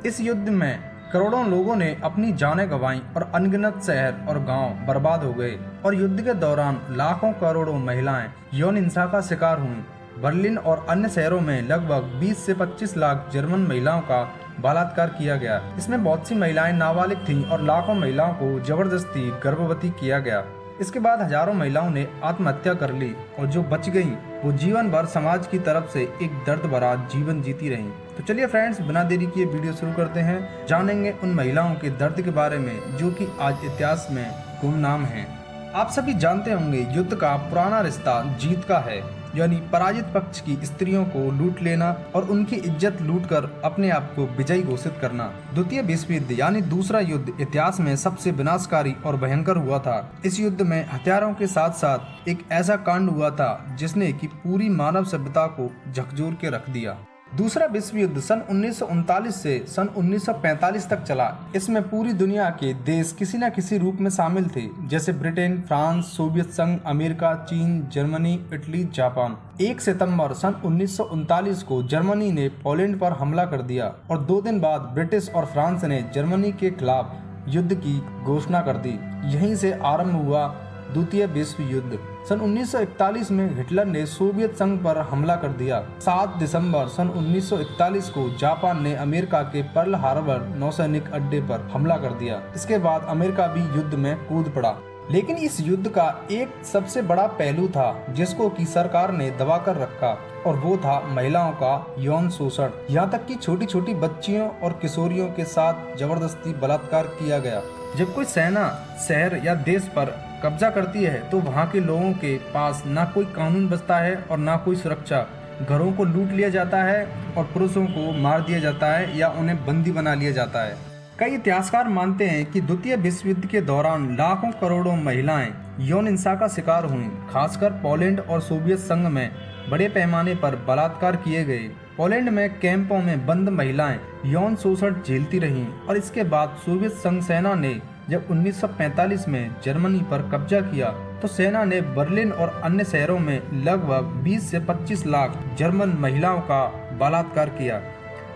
इस युद्ध में करोड़ों लोगों ने अपनी जानें गंवाई और अनगिनत शहर और गांव बर्बाद हो गए और युद्ध के दौरान लाखों करोड़ों महिलाएं यौन हिंसा का शिकार हुईं। बर्लिन और अन्य शहरों में लगभग 20 से 25 लाख जर्मन महिलाओं का बलात्कार किया गया। इसमें बहुत सी महिलाएं नाबालिग थीं और लाखों महिलाओं को जबरदस्ती गर्भवती किया गया। इसके बाद हजारों महिलाओं ने आत्महत्या कर ली और जो बच गईं वो जीवन भर समाज की तरफ से एक दर्द भरा जीवन जीती रहीं। तो चलिए फ्रेंड्स, बिना देरी किए वीडियो शुरू करते हैं। जानेंगे उन महिलाओं के दर्द के बारे में जो कि आज इतिहास में गुमनाम हैं। आप सभी जानते होंगे युद्ध का पुराना रिश्ता जीत का है, यानी पराजित पक्ष की स्त्रियों को लूट लेना और उनकी इज्जत लूटकर अपने आप को विजयी घोषित करना। द्वितीय विश्व युद्ध यानी दूसरा युद्ध इतिहास में सबसे विनाशकारी और भयंकर हुआ था। इस युद्ध में हथियारों के साथ साथ एक ऐसा कांड हुआ था जिसने कि पूरी मानव सभ्यता को झकझोर के रख दिया। दूसरा विश्व युद्ध सन 1939 से सन 1945 तक चला। इसमें पूरी दुनिया के देश किसी न किसी रूप में शामिल थे, जैसे ब्रिटेन, फ्रांस, सोवियत संघ, अमेरिका, चीन, जर्मनी, इटली, जापान। 1 सितंबर सन 1939 को जर्मनी ने पोलैंड पर हमला कर दिया और 2 दिन बाद ब्रिटिश और फ्रांस ने जर्मनी के खिलाफ युद्ध की घोषणा कर दी। यहीं से आरंभ हुआ द्वितीय विश्व युद्ध। सन 1941 में हिटलर ने सोवियत संघ पर हमला कर दिया। 7 दिसंबर सन 1941 को जापान ने अमेरिका के पर्ल हार्बर नौसैनिक अड्डे पर हमला कर दिया। इसके बाद अमेरिका भी युद्ध में कूद पड़ा। लेकिन इस युद्ध का एक सबसे बड़ा पहलू था जिसको की सरकार ने दबा कर रखा, और वो था महिलाओं का यौन शोषण। यहाँ तक कि छोटी छोटी बच्चियों और किशोरियों के साथ जबरदस्ती बलात्कार किया गया। जब कोई सेना शहर या देश पर कब्जा करती है तो वहाँ के लोगों के पास ना कोई कानून बचता है और ना कोई सुरक्षा। घरों को लूट लिया जाता है और पुरुषों को मार दिया जाता है या उन्हें बंदी बना लिया जाता है। कई इतिहासकार मानते हैं कि द्वितीय विश्व युद्ध के दौरान लाखों करोड़ों महिलाएं यौन हिंसा का शिकार हुईं। खासकर पोलैंड और सोवियत संघ में बड़े पैमाने पर बलात्कार किए गए। पोलैंड में कैंपों में बंद महिलाएं यौन शोषण झेलती रहीं और इसके बाद सोवियत संघ सेना ने जब 1945 में जर्मनी पर कब्जा किया तो सेना ने बर्लिन और अन्य शहरों में लगभग 20 से 25 लाख जर्मन महिलाओं का बलात्कार किया।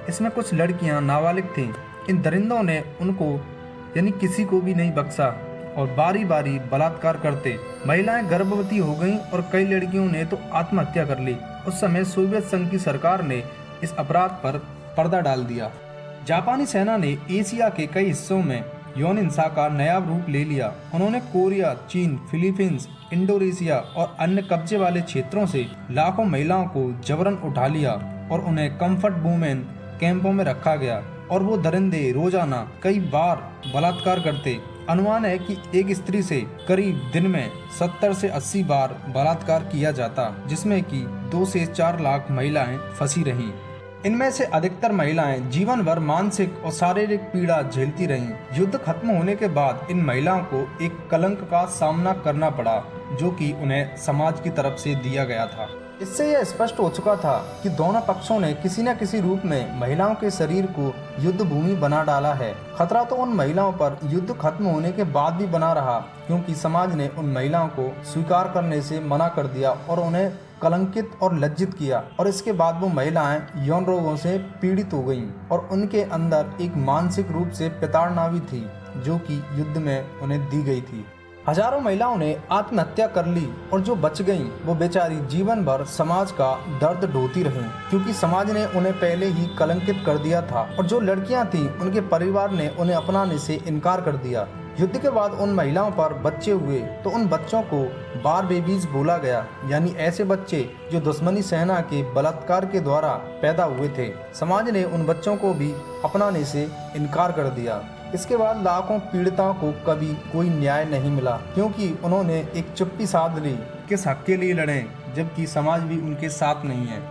इसमें कुछ लड़कियां नाबालिग थीं। इन दरिंदों ने उनको यानी किसी को भी नहीं बख्शा और बारी बारी बलात्कार करते। महिलाएं गर्भवती हो गईं और कई लड़कियों ने तो आत्महत्या कर ली। उस समय सोवियत संघ की सरकार ने इस अपराध पर पर्दा डाल दिया। जापानी सेना ने एशिया के कई हिस्सों में यौन हिंसा का नया रूप ले लिया। उन्होंने कोरिया, चीन, फिलीपींस, इंडोनेशिया और अन्य कब्जे वाले क्षेत्रों से लाखों महिलाओं को जबरन उठा लिया और उन्हें कंफर्ट वुमेन कैंपों में रखा गया और वो दरिंदे रोजाना कई बार बलात्कार करते। अनुमान है कि एक स्त्री से करीब दिन में 70 से 80 बार बलात्कार किया जाता, जिसमें कि 2 से 4 लाख महिलाएं फंसी रहीं। इनमें से अधिकतर महिलाएं जीवन भर मानसिक और शारीरिक पीड़ा झेलती रहीं। युद्ध खत्म होने के बाद इन महिलाओं को एक कलंक का सामना करना पड़ा जो कि उन्हें समाज की तरफ से दिया गया था। इससे यह स्पष्ट हो चुका था कि दोनों पक्षों ने किसी न किसी रूप में महिलाओं के शरीर को युद्ध भूमि बना डाला है। खतरा तो उन महिलाओं पर युद्ध खत्म होने के बाद भी बना रहा, क्योंकि समाज ने उन महिलाओं को स्वीकार करने से मना कर दिया और उन्हें कलंकित और लज्जित किया। और इसके बाद वो महिलाएं यौन रोगों से पीड़ित हो गईं और उनके अंदर एक मानसिक रूप से प्रताड़ना भी थी जो कि युद्ध में उन्हें दी गई थी। हजारों महिलाओं ने आत्महत्या कर ली और जो बच गईं वो बेचारी जीवन भर समाज का दर्द ढोती रहीं, क्योंकि समाज ने उन्हें पहले ही कलंकित कर दिया था। और जो लड़कियां थीं उनके परिवार ने उन्हें अपनाने से इनकार कर दिया। युद्ध के बाद उन महिलाओं पर बच्चे हुए तो उन बच्चों को बार बेबीज बोला गया, यानी ऐसे बच्चे जो दुश्मनी सेना के बलात्कार के द्वारा पैदा हुए थे। समाज ने उन बच्चों को भी अपनाने से इनकार कर दिया। इसके बाद लाखों पीड़िताओं को कभी कोई न्याय नहीं मिला, क्योंकि उन्होंने एक चुप्पी साध ली, किस हक के लिए लड़ें जबकि समाज भी उनके साथ नहीं है।